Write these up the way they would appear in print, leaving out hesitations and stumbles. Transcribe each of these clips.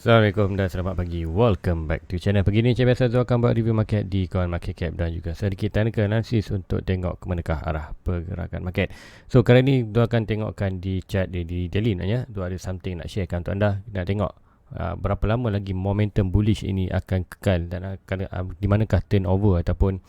Assalamualaikum dan selamat pagi. Welcome back to channel. Pagi ni macam biasa Zul akan buat review market di Coin Market Cap dan juga sedikit technical analysis untuk tengok ke manakah arah pergerakan market. So kali ni Zul akan tengokkan di chart di daily naknya. Zul ada something nak sharekan untuk anda. Nak tengok berapa lama lagi momentum bullish ini akan kekal dan akan di manakah turnover ataupun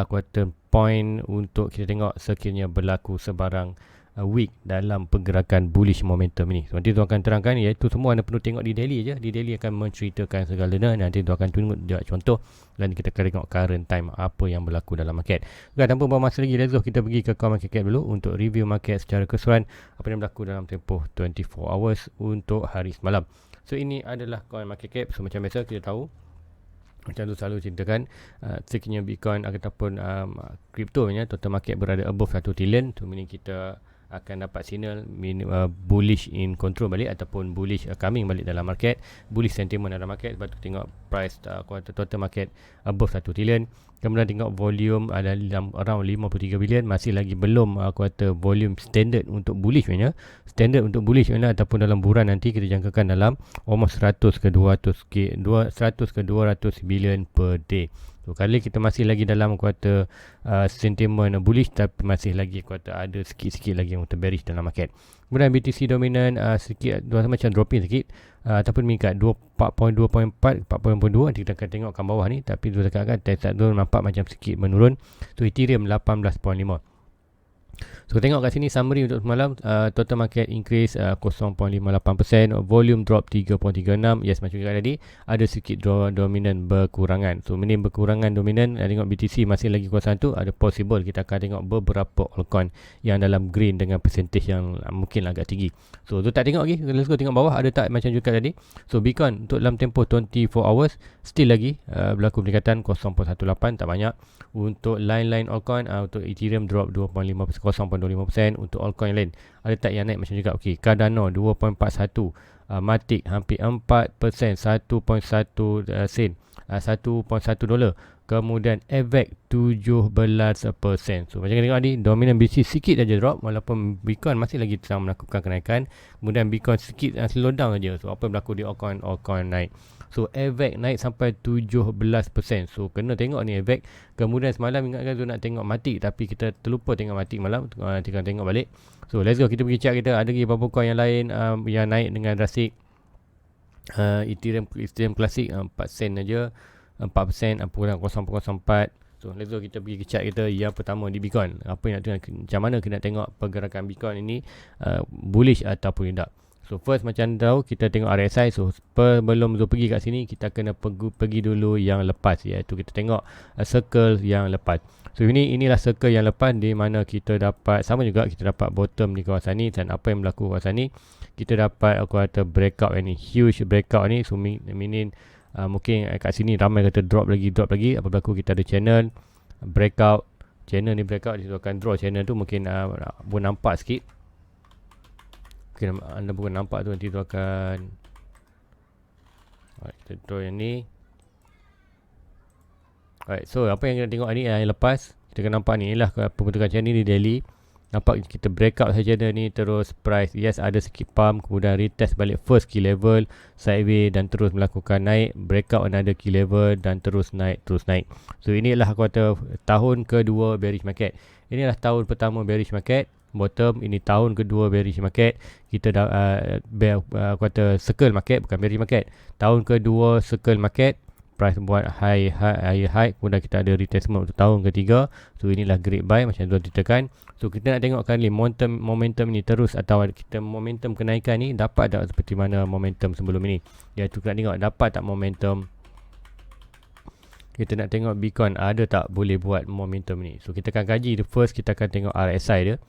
quarter point untuk kita tengok sekiranya berlaku sebarang week dalam pergerakan bullish momentum ini. So, nanti tu akan terangkan, iaitu semua anda perlu tengok di daily je. Di daily akan menceritakan segalanya. Nanti tu akan tunjuk contoh dan kita akan tengok current time apa yang berlaku dalam market. Tanpa buang masa lagi, let's go kita pergi ke Coin Market Cap dulu untuk review market secara keseluruhan apa yang berlaku dalam tempoh 24 hours untuk hari semalam. So ini adalah Coin Market Cap. So macam biasa kita tahu, macam tu selalu ceritakan, sekiranya Bitcoin ataupun crypto total market berada above 1 trillion, tu meaning kita akan dapat signal bullish in control balik ataupun bullish coming balik dalam market, bullish sentiment dalam market. Sebab tu tengok price total market above 1 trillion. Kemudian tengok volume ada around 53 billion, masih lagi belum kuartal volume standard untuk bullish standard untuk bullish ataupun dalam bulan nanti kita jangkakan dalam almost 100 ke 200 billion per day. So, kali kita masih lagi dalam kuartal sentiment bullish, tapi masih lagi kuartal ada sikit-sikit lagi yang bearish dalam market. Kemudian BTC dominan sikit macam dropping sikit ataupun meningkat 4.2.4 4.2. Nanti kita akan tengok kat bawah ni, tapi tu dekat Tesla tu nampak macam sikit menurun. So Ethereum 18.5. So tengok kat sini summary untuk semalam, total market increase 0.58%, volume drop 3.36. Yes, macam cakap tadi, ada sikit dominan berkurangan. So ini berkurangan dominan, tengok BTC masih lagi kuasa tu, ada possible kita akan tengok beberapa altcoin yang dalam green dengan percentage yang mungkin agak tinggi. So tu tak tengok lagi, let's go tengok bawah ada tak macam cakap tadi. So Bitcoin untuk dalam tempoh 24 hours still lagi berlaku peningkatan 0.18, tak banyak. Untuk line altcoin, untuk Ethereum drop 0.25%. Untuk altcoin lain ada tak yang naik macam juga? Okey, Cardano 2.41, Matic hampir 4%, 1.1 sen, 1.1 dolar. Kemudian AVAX 17%. So macam tengok tadi, dominan BTC sikit saja drop walaupun Bitcoin masih lagi sedang melakukan kenaikan. Kemudian Bitcoin sikit slow down saja. So apa yang berlaku di altcoin naik. So AVAX naik sampai 17%. So kena tengok ni AVAX. Kemudian semalam ingatkan tu nak tengok Matic, tapi kita terlupa tengok Matic malam. Nanti kita tengok balik. So let's go kita pergi check kita ada lagi beberapa coin yang lain yang naik dengan drastik. Ethereum Classic 4 sen aja, 4%, kurang 0.04. So let's go kita pergi ke chart kita. Yang pertama di Bitcoin, apa yang nak tengok, macam mana kita nak tengok pergerakan Bitcoin ini bullish ataupun tidak. So first macam tahu, kita tengok RSI. So sebelum Zul pergi kat sini, kita kena pergi dulu yang lepas, iaitu kita tengok circle yang lepas. So inilah circle yang lepas, di mana kita dapat sama juga, kita dapat bottom di kawasan ni. Dan apa yang berlaku kawasan ni, kita dapat kuartal breakout ini, huge breakout ni. So meaning mungkin kat sini ramai kata drop lagi. Apa berlaku, kita ada channel breakout, channel ni breakout, dia akan draw channel tu. Mungkin pun nampak sikit, mungkin anda bukan nampak tu, nanti tu akan kita draw yang ni. Alright, so apa yang kita tengok ni yang lepas, kita akan nampak ni lah pembentukan channel ni di daily. Nampak kita breakout saja ni, terus price yes ada sikit pump, kemudian retest balik first key level, sideways dan terus melakukan naik, breakout another key level dan terus naik. So inilah kuartal tahun kedua bearish market. Inilah tahun pertama bearish market, bottom. Ini tahun kedua bearish market. Kita dah kuartal circle market, bukan bearish market. Tahun kedua circle market, price buat high, kemudian kita ada retestment untuk tahun ketiga. So inilah great buy macam tu ditekan. So kita nak tengok kali momentum ni terus, atau kita momentum kenaikan ni dapat tak seperti mana momentum sebelum ini. Iaitu kita nak tengok dapat tak momentum. Kita nak tengok Bitcoin ada tak boleh buat momentum ni. So kita akan kaji first, kita akan tengok RSI dia.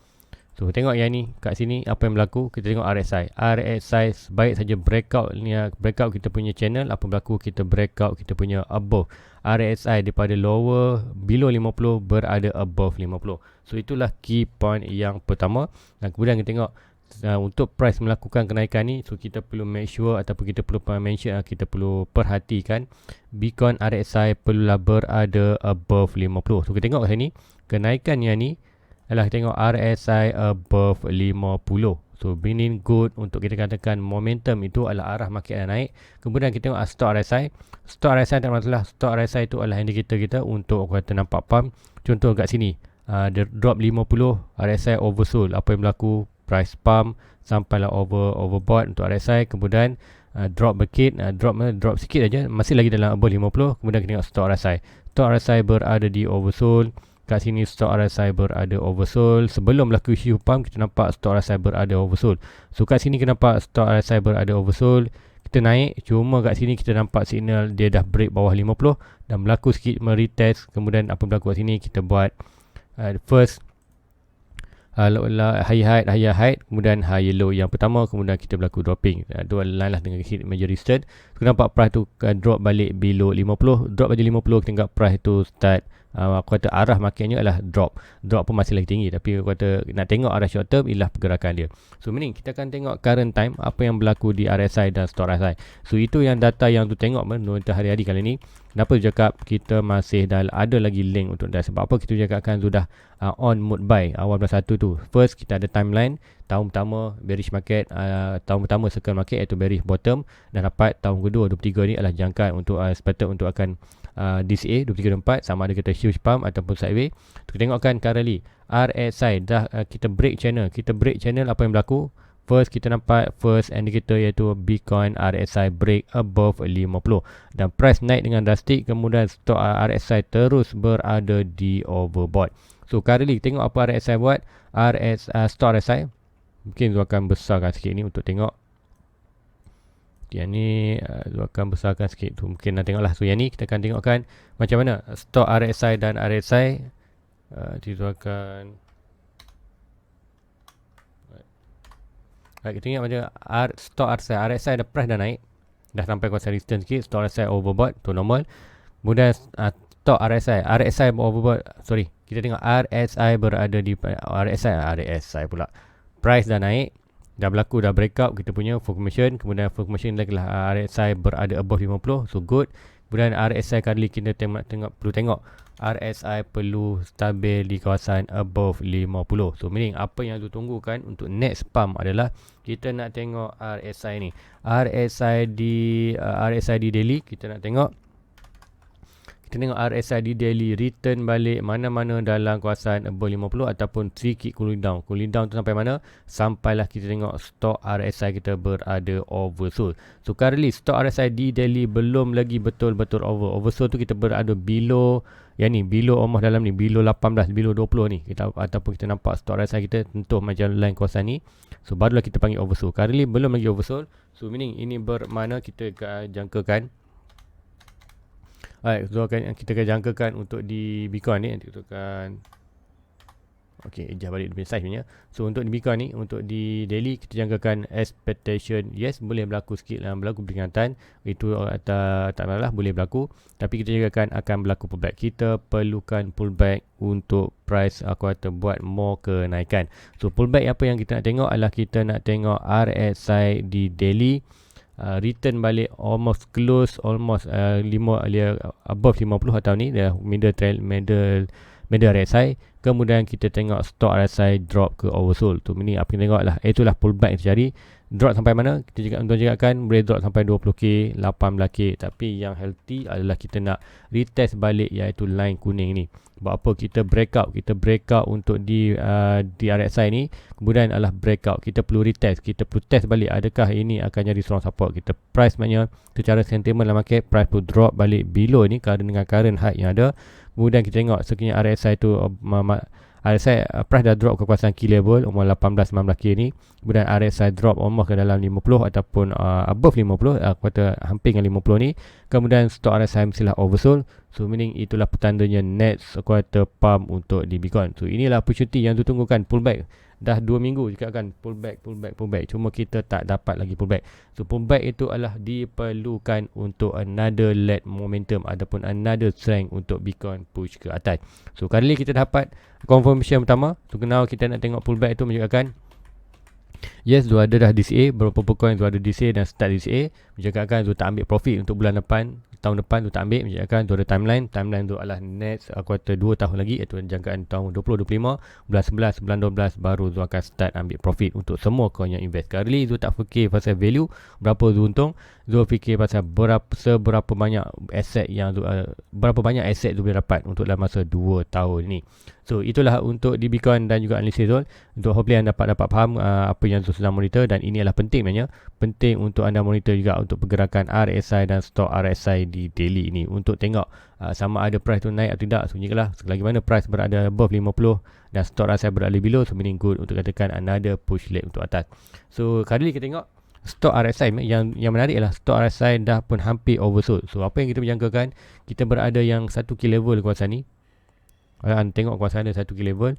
So tengok yang ni kat sini apa yang berlaku. Kita tengok RSI. RSI baik saja breakout ni, breakout kita punya channel. Apa berlaku, kita breakout kita punya above. RSI daripada lower below 50 berada above 50. So itulah key point yang pertama. Dan kemudian kita tengok untuk price melakukan kenaikan ni, so kita perlu make sure ataupun kita perlu mention, kita perlu perhatikan Bitcoin RSI perlulah berada above 50. So kita tengok kat sini kenaikan yang ni adalah tengok RSI above 50. So meaning good untuk kita katakan momentum itu adalah arah market yang naik. Kemudian kita tengok stock RSI. Stock RSI tak masalah. Stock RSI itu adalah indikator kita untuk kata nampak pump. Contoh kat sini, dia drop 50, RSI oversold. Apa yang berlaku? Price pump sampailah overbought untuk RSI. Kemudian drop sikit aja, masih lagi dalam above 50. Kemudian kita tengok stock RSI. Stock RSI berada di oversold. Kat sini stock RSI berada oversold. Sebelum berlaku isu pump, kita nampak stock RSI berada oversold. So kat sini kita nampak stock RSI berada oversold. Kita naik, cuma kat sini kita nampak signal dia dah break bawah 50 dan berlaku sikit meretest. Kemudian apa berlaku kat sini, kita buat first high height, kemudian high low yang pertama, kemudian kita berlaku dropping. Dua line lah dengan hit major resistance. Kita nampak price tu drop balik below 50. Drop balik 50, kita tengok price tu start aku kata arah marketnya adalah drop pun masih lagi tinggi, tapi aku kata nak tengok arah short term ialah pergerakan dia. So meaning kita akan tengok current time, apa yang berlaku di RSI dan stock RSI. So itu yang data yang tu tengok monitor hari-hari kali ni. Kenapa tu cakap kita masih dah ada lagi link untuk dah, sebab apa kita cakapkan sudah on mood buy awal bulan 1 tu. First kita ada timeline tahun pertama bearish market, tahun pertama circle market iaitu bearish bottom, dan dapat tahun kedua 23 ni adalah jangkaan untuk expected untuk akan DCA 23-24 sama ada kita huge pump ataupun sideways. Kita tengokkan currently RSI dah kita break channel. Apa yang berlaku? First kita nampak first indicator iaitu Bitcoin RSI break above 50 dan price naik dengan drastik. Kemudian stock RSI terus berada di overbought. So currently tengok apa RSI buat. Stock RSI mungkin tu akan besarkan sikit ni untuk tengok. Yang ni akan besarkan sikit tu, mungkin nak tengoklah. So yang ni kita akan tengokkan macam mana stock RSI dan RSI. Kita akan kita tengok macam stock RSI ada price dah naik, dah sampai kawasan resistance sikit. Stock RSI overbought tu normal. Kemudian stock RSI overbought, kita tengok RSI berada di RSI pula price dah naik, dah berlaku, dah breakout kita punya formation. Kemudian formation lagi lah RSI berada above 50, so good. Kemudian RSI kali kita perlu tengok RSI perlu stabil di kawasan above 50. So meaning apa yang tu tunggukan untuk next pump adalah kita nak tengok RSI ni, RSI di daily. Kita tengok RSI di daily return balik mana-mana dalam kawasan above 50 ataupun sedikit cooling down tu sampai mana, sampailah kita tengok stock RSI kita berada oversold. So currently stock RSI di daily belum lagi betul-betul oversold tu. Kita berada below yang ni, below almost dalam ni, below 18, below 20 ni kita, ataupun kita nampak stock RSI kita tentu macam line kawasan ni. So barulah kita panggil oversold. Currently belum lagi oversold. So meaning ini bermakna kita jangkakan kita akan jangkakan untuk di Bitcoin ni. Nanti kita akan adjust balik dia size punya. So untuk di Bitcoin ni, untuk di daily kita jangkakan expectation yes boleh berlaku sikit lah, berlaku peringatan itu tak masalah, boleh berlaku. Tapi kita jangkakan akan berlaku pullback. Kita perlukan pullback untuk price aku kata buat more kenaikan. So pullback apa yang kita nak tengok adalah kita nak tengok RSI di daily return balik almost close, above 50 atau ni dah middle RSI. Kemudian kita tengok stock RSI drop ke oversold tu. Ini apa kita tengok lah, itulah pullback kita cari. Drop sampai mana? Kita cakapkan boleh drop sampai 20k, 18k. Tapi yang healthy adalah kita nak retest balik iaitu line kuning ni. Sebab apa? Kita breakout untuk di RSI ni. Kemudian adalah breakout, kita perlu retest, kita perlu test balik adakah ini akan jadi strong support. Kita price maknanya secara sentiment dalam market, price perlu drop balik below ni dengan current high yang ada. Kemudian kita tengok sekiranya RSI tu RSI price dah drop ke kawasan key level umur 18-19k ni. Kemudian RSI drop almost ke dalam 50 ataupun above 50, aku kata hampir dengan 50 ni. Kemudian stock RSI mestilah oversold. So meaning itulah petandanya next aku kata pump untuk di Bitcoin. So inilah opportunity yang ditunggukan, pullback. Dah 2 minggu cakapkan pullback. Cuma kita tak dapat lagi pullback. So pullback itu adalah diperlukan untuk another leg momentum ataupun another strength untuk Bitcoin push ke atas. So kali ni kita dapat confirmation pertama. So now kita nak tengok pullback itu menunjukkan yes, Zul ada dah DCA, beberapa coin Zul ada DCA dan start DCA. Menjadikan Zul tak ambil profit untuk bulan depan. tahun depan tu tak ambil, menjadikan tu ada timeline tu adalah next kuartal 2 tahun lagi, iaitu jangkaan tahun 2025, bulan 11, bulan 12 baru Zul akan start ambil profit untuk semua kau yang invest. Currently Zul tak fikir pasal value berapa Zul untung, Zul fikir pasal seberapa banyak aset yang berapa banyak aset Zul boleh dapat untuk dalam masa 2 tahun ni. So itulah untuk di Bitcoin dan juga analisis Zul. Untuk hopefully anda dapat faham apa yang Zul sedang monitor, dan ini adalah penting sebenarnya. Penting untuk anda monitor juga untuk pergerakan RSI dan stok RSI di daily ini untuk tengok sama ada price tu naik atau tidak. So lah, selagi mana price berada above 50 dan stok RSI berada below, so meaning good untuk katakan another push leg untuk atas. So kali ni kita tengok stok RSI yang menarik adalah stok RSI dah pun hampir oversold. So apa yang kita menjangkakan, kita berada yang 1 key level kawasan ni. Tengok kawasan ada 1 key level,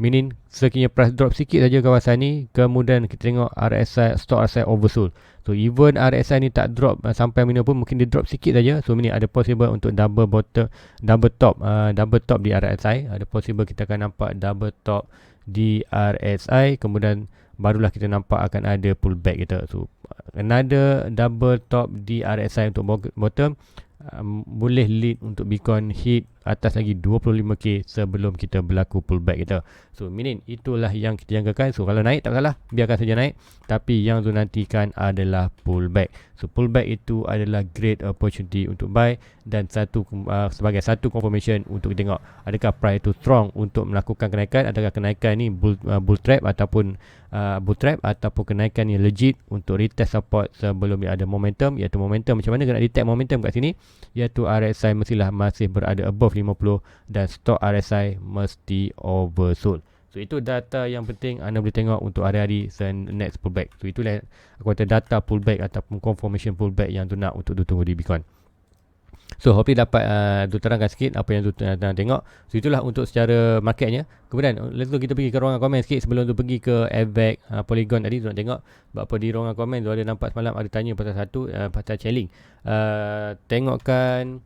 meaning sekiranya price drop sikit saja kawasan ni, kemudian kita tengok RSI, stok RSI oversold. So even RSI ni tak drop sampai minimum pun, mungkin dia drop sikit saja. So meaning ada possible untuk double top di RSI. Ada possible kita akan nampak double top di RSI, kemudian barulah kita nampak akan ada pullback kita. So another double top di RSI untuk bottom boleh lead untuk Bitcoin hit atas lagi 25k sebelum kita berlaku pullback kita. So meaning itulah yang kita jangkakan. So kalau naik tak salah, biarkan saja naik, tapi yang tu nantikan adalah pullback. So pullback itu adalah great opportunity untuk buy, dan sebagai satu confirmation untuk tengok adakah price itu strong untuk melakukan kenaikan, adakah kenaikan ni bull trap ataupun kenaikan ni legit untuk retest support sebelum dia ada momentum. Iaitu momentum, macam mana kena detect momentum kat sini, iaitu RSI mestilah masih berada above 50 dan stok RSI mesti oversold. So itu data yang penting anda boleh tengok untuk hari-hari next pullback. So itulah aku kata data pullback ataupun confirmation pullback yang tu nak untuk tunggu di Bitcoin. So hopefully dapat tu terangkan sikit apa yang tu tengok. So itulah untuk secara marketnya. Kemudian let's go, kita pergi ke ruangan komen sikit sebelum tu pergi ke AVAX Polygon tadi. Tu nak tengok sebab apa di ruangan komen tu ada nampak semalam ada tanya pasal pasal Chainlink. Tengokkan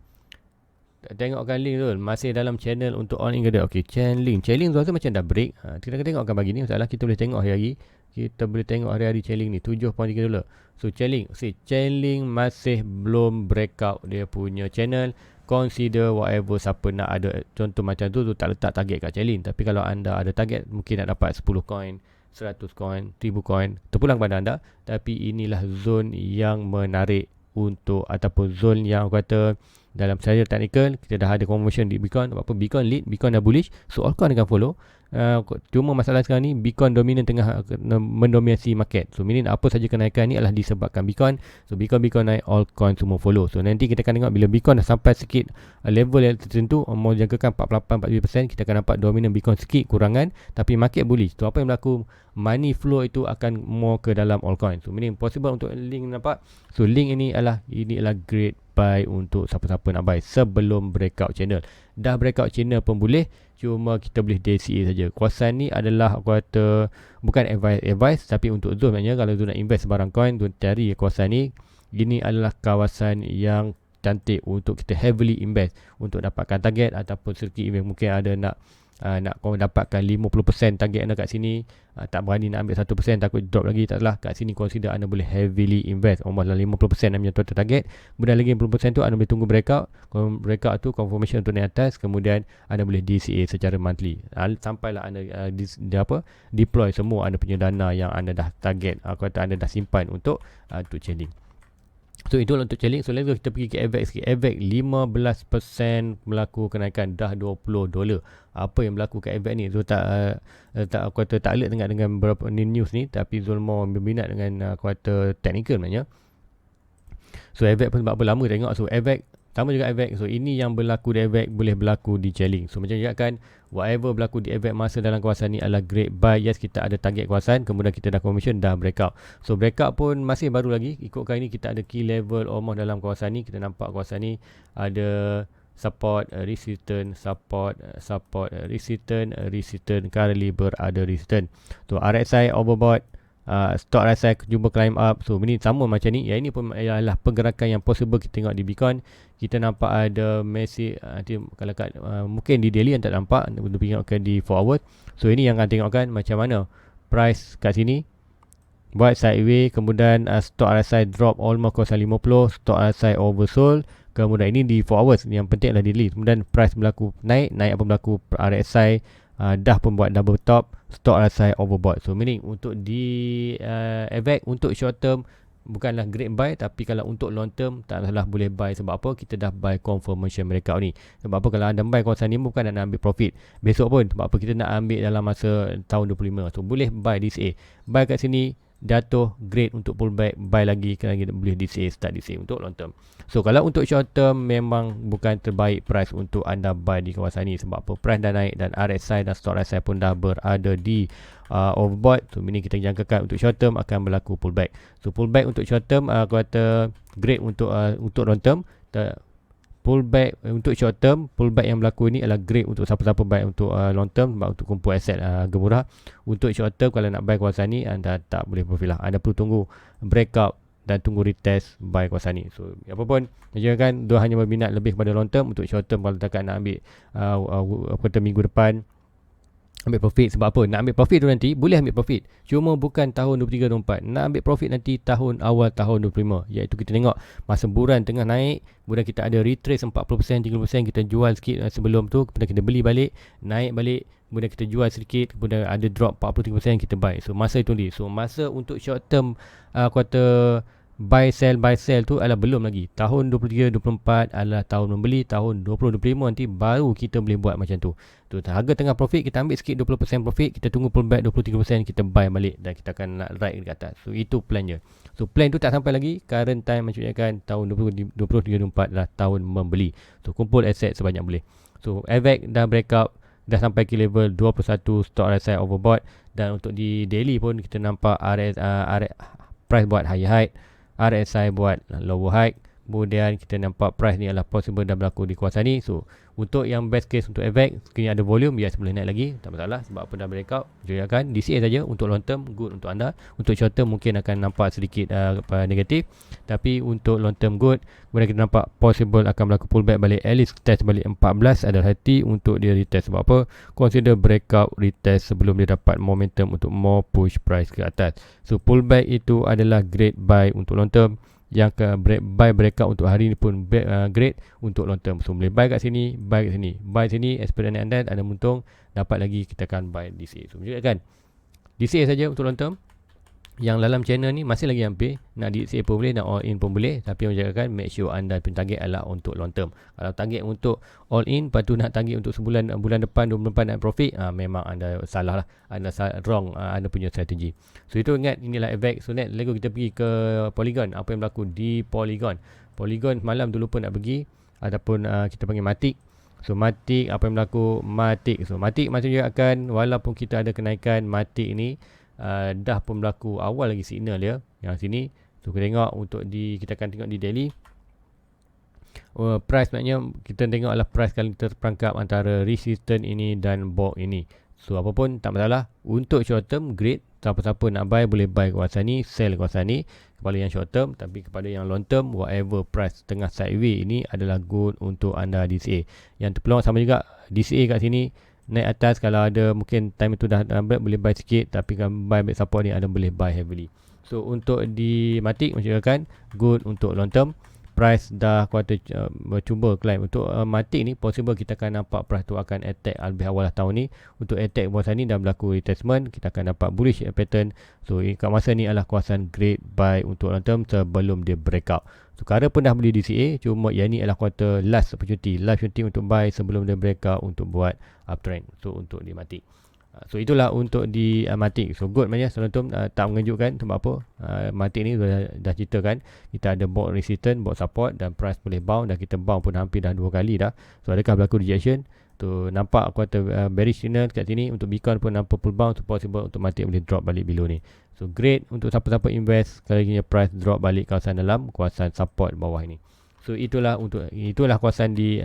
link tu masih dalam channel untuk on in ke tak. Okey, Chainlink tu rasa macam dah break. Kita akan tengokkan pagi ni. Masalah kita boleh tengok hari-hari. Kita boleh tengok hari-hari Chainlink ni 7.3 dolar. So Chainlink masih belum breakout dia punya channel. Consider whatever siapa nak ada contoh macam tu tak letak target kat Chainlink. Tapi kalau anda ada target, mungkin nak dapat 10 coin, 100 coin, 1000 coin, terpulang pada anda. Tapi inilah zone yang menarik untuk, ataupun zone yang kata dalam secara technical kita dah ada conversion di Bitcoin. Apa Bitcoin lead, Bitcoin dah bullish, so altcoin akan follow. Cuma masalah sekarang ni Bitcoin dominan tengah mendominasi market. So meaning apa saja kenaikan ni adalah disebabkan Bitcoin. So Bitcoin naik, altcoin semua follow. So nanti kita akan tengok bila Bitcoin dah sampai sikit level yang tertentu, mau jangkakan 48-49%, kita akan nampak dominan Bitcoin sikit kurangan, tapi market bullish. So apa yang berlaku, money flow itu akan more ke dalam altcoin. So meaning possible untuk link nampak. So link ini adalah great buy untuk siapa-siapa nak buy sebelum breakout channel. Dah breakout channel pun boleh, cuma kita boleh DCA saja. Kawasan ni adalah aku kata bukan advice tapi untuk Zul sebenarnya. Kalau Zul nak invest sebarang coin, Zul cari kawasan ni. Ini adalah kawasan yang cantik untuk kita heavily invest untuk dapatkan target ataupun sirkuit invest. Mungkin ada nak kau dapatkan 50% target anda kat sini, tak berani nak ambil 1%, takut drop lagi, taklah. Kat sini consider anda boleh heavily invest almost 50% anda punya total target. Kemudian lagi 50% tu anda boleh tunggu breakout tu confirmation untuk naik atas, kemudian anda boleh DCA secara monthly sampailah anda deploy semua anda punya dana yang anda dah target, aku kata anda dah simpan untuk Chainlink. So itulah untuk Chainlink. So let's go, kita pergi ke AVAX sikit. AVAX 15% berlaku kenaikan, dah 20 dolar. Apa yang berlaku kat AVAX ni? So aku kata tak alert dengan beberapa news ni, tapi Zul mau berminat dengan aku kata technical sebenarnya. So AVAX pun sebab apa lama tengok. So AVAX sama juga AVAX. So ini yang berlaku di AVAX boleh berlaku di Chainlink. So macam juga kan, whatever berlaku di AVAX masa dalam kawasan ni adalah great buy. Yes, kita ada target kawasan, kemudian kita dah confirmation, dah breakout. So breakout pun masih baru lagi. Ikut kali ni kita ada key level almost dalam kawasan ni. Kita nampak kawasan ni ada support, resistance, support, resistance, currently berada resistance. So RSI overbought, stock RSI jumpa climb up. So ini sama macam ni. Yang ini pun ialah pergerakan yang possible kita tengok di Bitcoin. Kita nampak ada message kalau mungkin di daily yang tak nampak, untuk tengokkan di 4 hours. So ini yang akan tengokkan macam mana price kat sini buat sideways, kemudian stock RSI drop almost 50, stock RSI oversold, Kemudian ini di 4 hours, yang penting adalah daily. Kemudian price berlaku naik apa berlaku RSI dah pun buat double top, stock RSI overbought. So meaning untuk di AVAX untuk short term bukanlah great buy, tapi kalau untuk long term tak salah boleh buy. Sebab apa? Kita dah buy confirmation mereka ni. Sebab apa? Kalau anda buy kawasan ni bukan nak ambil profit besok pun. Sebab apa? Kita nak ambil dalam masa tahun 25. So boleh buy DCA. Buy kat sini, jatuh great untuk pullback, buy lagi kalau kita boleh DCA, start DCA untuk long term. So kalau untuk short term memang bukan terbaik price untuk anda buy di kawasan ni. Sebab apa? Price dah naik dan RSI dan stock RSI pun dah berada di overbought. So ini kita jangkakan untuk short term akan berlaku pullback. So pullback untuk short term aku kata great untuk long term. Pullback untuk short term, pullback yang berlaku ini adalah great untuk siapa-siapa buy untuk long term, sebab untuk kumpul aset harga murah. Untuk short term kalau nak buy kawasan ni anda tak boleh profit lah. Anda perlu tunggu breakout dan tunggu retest buy kawasan ni. So apa pun kan, dia hanya berminat lebih kepada long term. Untuk short term kalau tak nak ambil minggu depan ambil profit. Sebab apa? Nak ambil profit tu nanti boleh ambil profit, cuma bukan tahun 23-24. Nak ambil profit nanti tahun awal tahun 25, iaitu kita tengok masa buran tengah naik, kemudian kita ada retrace 40%, 30%, kita jual sikit sebelum tu, kemudian kita beli balik, naik balik, kemudian kita jual sedikit, kemudian ada drop 43%, kita buy. So masa itu ni. So masa untuk short term kuartal buy sell tu adalah belum lagi. Tahun 23-24 adalah tahun membeli. Tahun 20-25 nanti baru kita boleh buat macam tu. Tu harga tengah profit, kita ambil sikit 20% profit, kita tunggu pullback 23%, kita buy balik dan kita akan nak ride dekat atas. So itu plan je. So plan tu tak sampai lagi. Current time maksudnya kan tahun 2023-24 adalah tahun membeli. So kumpul aset sebanyak boleh. So AVAX dah breakout, dah sampai ke level 21, stock RSI overbought. Dan untuk di daily pun kita nampak price buat higher high, RSI buat lower high. Kemudian kita nampak price ni adalah possible dah berlaku di kawasan ni. So untuk yang best case untuk AVAX, sekiranya ada volume, yes boleh naik lagi, tak masalah. Sebab apa dah breakout, jualkan DCA saja. Untuk long term good untuk anda. Untuk short term mungkin akan nampak sedikit negatif, tapi untuk long term good. Kemudian kita nampak possible akan berlaku pullback balik, at least test balik 14. Ada hati untuk dia retest. Sebab apa? Consider breakout retest sebelum dia dapat momentum untuk more push price ke atas. So pullback itu adalah great buy untuk long term. Yang buy breakout untuk hari ni pun great untuk long term. So boleh buy kat sini, buy kat sini, buy sini, experience and ada untung, dapat lagi kita akan buy DCA. So juga kan DCA saja untuk long term. Yang dalam channel ni masih lagi hampir nak DCA pun boleh, nak all in pun boleh, tapi yang jagakan make sure anda pun target adalah untuk long term. Kalau target untuk all in, lepas tu nak target untuk sebulan, bulan depan, 2 bulan depan nak profit, memang anda salah lah, anda wrong anda punya strategi. So itu ingat, inilah AVAX. So next lego kita pergi ke Polygon. Apa yang berlaku di Polygon? Polygon malam tu lupa nak pergi, ataupun kita panggil Matic. So Matic, apa yang berlaku Matic? So Matic maksudnya akan, walaupun kita ada kenaikan, Matic ni dah pun berlaku awal lagi signal dia yang sini. So kita tengok untuk kita akan tengok di daily price, maknanya kita tengok adalah price kalau kita terperangkap antara resistance ini dan bulk ini. So apa pun tak masalah. Untuk short term great, siapa-siapa nak buy boleh buy kawasan ni, sell kawasan ni kepada yang short term. Tapi kepada yang long term, whatever price tengah sideway ini adalah good untuk anda DCA. Yang terpeluang sama juga DCA kat sini naik atas. Kalau ada mungkin time itu dah break, boleh buy sikit, tapi kalau buy back support ni ada boleh buy heavily. So untuk di Matic maksudkan good untuk long term. Price dah kuartal cuba climb. Untuk Matic ni possible kita akan nampak price tu akan attack lebih awal tahun ni. Untuk attack kawasan ni dah berlaku retestment, kita akan dapat bullish pattern. So kat masa ni adalah kawasan great buy untuk long term sebelum dia breakout. So Kara pun dah beli DCA, cuma yang ni adalah kuartal last opportunity untuk buy sebelum dia breakout untuk buat uptrend. So untuk di Matic, so itulah untuk di Matic. So good maknanya Selatum tak mengejutkan. Sebab apa? Matic ni dah ceritakan kita ada bought resistance, bought support, dan price boleh bounce, dan kita bounce pun hampir dah 2 kali dah. So adakah berlaku rejection? Tu nampak kuartal bearish signal kat sini. Untuk Bitcoin pun nampak pull bounce, possible untuk Matic boleh drop balik below ni. So great untuk siapa-siapa invest kalau ingin price drop balik kawasan dalam, kawasan support bawah ini. So itulah kawasan di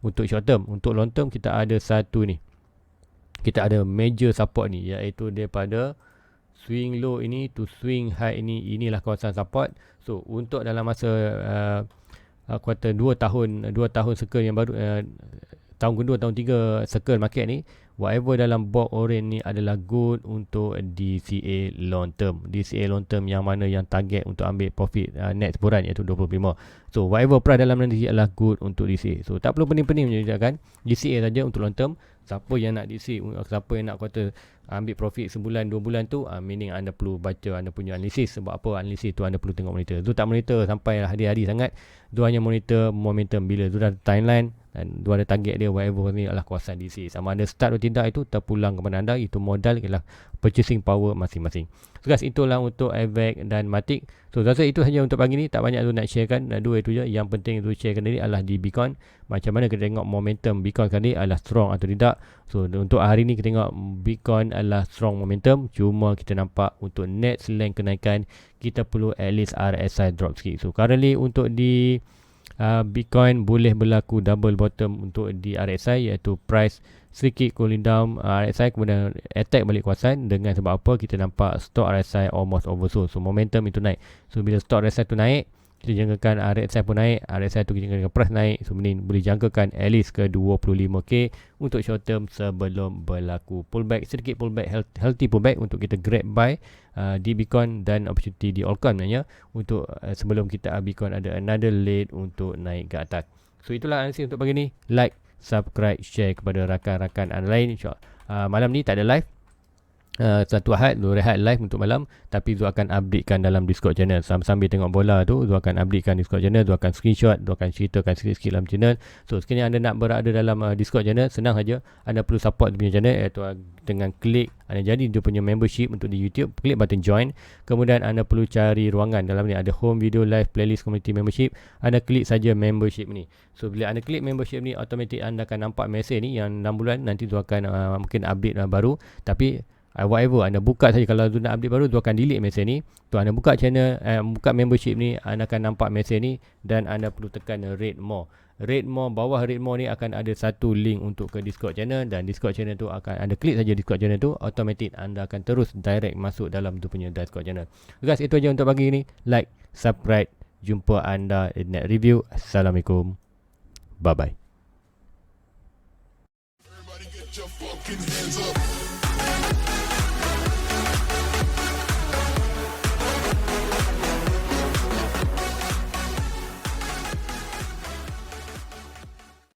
untuk short term. Untuk long term kita ada satu ni. Kita ada major support ni, iaitu daripada swing low ini to swing high ini. Inilah kawasan support. So untuk dalam masa kuartal 2 tahun circle yang baru, tahun kedua, tahun 3 circle market ni, whatever dalam box orange ni adalah good untuk DCA long term. DCA long term yang mana yang target untuk ambil profit net sebulan iaitu 25. So whatever price dalam nanti adalah good untuk DCA. So tak perlu pening-pening menyediakan DCA saja untuk long term. Siapa yang nak DCA, siapa yang nak kata ambil profit sebulan 2 bulan tu, meaning anda perlu baca anda punya analisis. Sebab apa analisis tu anda perlu tengok monitor. Tu tak monitor sampai hari-hari sangat. Tu hanya monitor momentum bila tu dah timeline dan tu ada target dia, whatever ni adalah kawasan DC. Sama ada start atau tidak itu terpulang kepada anda. Itu modal ialah purchasing power masing-masing. So guys, itulah untuk AVAX dan Matic. So rasa itu saja untuk pagi ni. Tak banyak tu nak sharekan. Dua itu je. Yang penting tu sharekan tadi adalah di Bitcoin. Macam mana kita tengok momentum Bitcoin tadi adalah strong atau tidak. So untuk hari ni kita tengok Bitcoin adalah strong momentum. Cuma kita nampak untuk next length kenaikan kita perlu at least RSI drop sikit. So currently untuk di Bitcoin boleh berlaku double bottom untuk di RSI, iaitu price sedikit cooling down RSI kemudian attack balik kawasan. Dengan sebab apa kita nampak stock RSI almost oversold. So momentum itu naik. So bila stock RSI tu naik, kita jangkakan RSI pun naik. RSI tu kita jangkakan price naik. So ini boleh jangkakan at least ke 25k untuk short term sebelum berlaku pullback. Sedikit pullback, healthy pullback untuk kita grab buy di Bitcoin dan opportunity di altcoin sebenarnya untuk sebelum kita Bitcoin ada another late untuk naik ke atas. So itulah analisis untuk pagi ni. Like, subscribe, share kepada rakan-rakan anda lain. InsyaAllah malam ni tak ada live. Satu Ahad Zul rehat live untuk malam, tapi Zul akan updatekan dalam Discord channel. Sambil tengok bola tu Zul akan updatekan Discord channel. Zul akan screenshot, Zul akan ceritakan sikit-sikit dalam channel. So sekiranya anda nak berada dalam Discord channel, senang saja. Anda perlu support dia punya channel, iaitu dengan klik anda jadi dia punya membership untuk di YouTube. Klik button join. Kemudian anda perlu cari ruangan. Dalam ni ada home, video, live, playlist, community membership. Anda klik saja membership ni. So bila anda klik membership ni, automatik anda akan nampak mesej ni yang 6 bulan. Nanti Zul akan mungkin update baru. Tapi whatever anda buka saja, kalau tu nak update baru tu akan delete mesej ni. Tu anda buka channel, buka membership ni, anda akan nampak mesej ni dan anda perlu tekan read more. Read more, bawah read more ni akan ada satu link untuk ke Discord channel, dan Discord channel tu akan anda klik saja Discord channel tu, automatic anda akan terus direct masuk dalam tu punya Discord channel. Guys, itu aja untuk pagi ni. Like, subscribe, jumpa anda in next review. Assalamualaikum. Bye bye.